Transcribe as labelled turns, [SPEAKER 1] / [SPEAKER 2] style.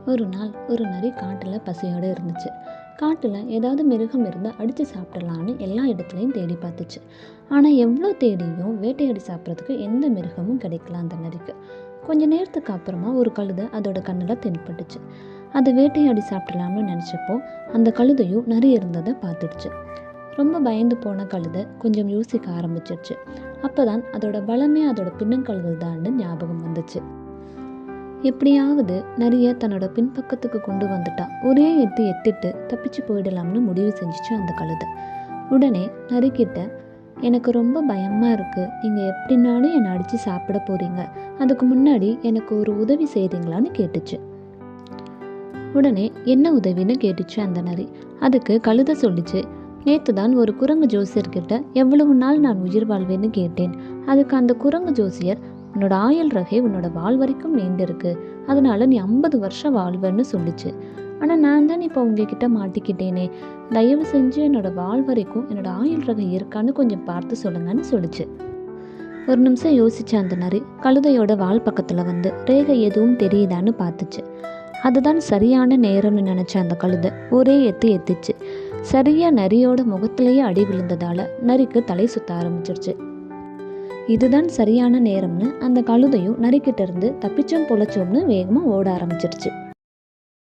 [SPEAKER 1] ஒரு நாள் ஒரு நரி காட்டில் பசியோடு இருந்துச்சு. காட்டில் ஏதாவது மிருகம் இருந்தால் அடித்து சாப்பிடலான்னு எல்லா இடத்துலையும் தேடி பார்த்துச்சு. ஆனால் எவ்வளோ தேடியும் வேட்டையாடி சாப்பிட்றதுக்கு எந்த மிருகமும் கிடைக்கல அந்த நரிக்கு. கொஞ்ச நேரத்துக்கு அப்புறமா ஒரு கழுதை அதோட கண்ணில் தென்பட்டுச்சு. அதை வேட்டையாடி சாப்பிடலாம்னு நினச்சப்போ அந்த கழுதையும் நரி இருந்ததை பார்த்துடுச்சு. ரொம்ப பயந்து போன கழுதை கொஞ்சம் யோசிக்க ஆரம்பிச்சிருச்சு. அப்போ தான் அதோட பலமே அதோட பின்னங்கழுதல் தான்னு ஞாபகம் வந்துச்சு. எப்படியாவது நரியை தன்னோட பின்பக்கத்துக்கு கொண்டு வந்துட்டா ஒரே எத்திட்டு தப்பிச்சு போயிடலாம்னு முடிவு செஞ்சுச்சு அந்த கழுதை. உடனே நரிக்கிட்ட, எனக்கு ரொம்ப பயமாக இருக்குது, நீங்கள் எப்படின்னாலும் என்னை அடித்து சாப்பிட போகிறீங்க, அதுக்கு முன்னாடி எனக்கு ஒரு உதவி செய்கிறீங்களான்னு கேட்டுச்சு. உடனே என்ன உதவின்னு கேட்டுச்சு அந்த நரி. அதுக்கு கழுதை சொல்லிச்சு, நேற்று தான் ஒரு குரங்கு ஜோசியர்கிட்ட எவ்வளவு நாள் நான் உயிர் வாழ்வேன்னு கேட்டேன். அதுக்கு அந்த குரங்கு ஜோசியர், உன்னோட ஆயுள் ரகை உன்னோட வால் வரைக்கும் நீண்டிருக்கு, அதனால நீ 50 வருஷம் வாழ்வேன்னு சொல்லிச்சு. ஆனால் நான் தான் இப்போ உங்ககிட்ட மாட்டிக்கிட்டேனே, தயவு செஞ்சு என்னோட வால் வரைக்கும் என்னோட ஆயுள் ரகை இருக்கான்னு கொஞ்சம் பார்த்து சொல்லுங்கன்னு சொல்லிச்சு. ஒரு நிமிஷம் யோசிச்ச அந்த நரி கழுதையோட வால் பக்கத்தில் வந்து ரேகை எதுவும் தெரியுதான்னு பார்த்துச்சு. அதுதான் சரியான நேரம்னு நினச்ச அந்த கழுதை ஒரே எத்திச்சு. சரியாக நரியோட முகத்திலேயே அடி விழுந்ததால் நரிக்கு தலை சுத்த ஆரம்பிச்சிருச்சு. இதுதான் சரியான நேரம்னு அந்த கழுதையும் நரிக்கிட்ட இருந்து தப்பிச்சோம் பொழைச்சோம்னு வேகமாக ஓட ஆரம்பிச்சிருச்சு.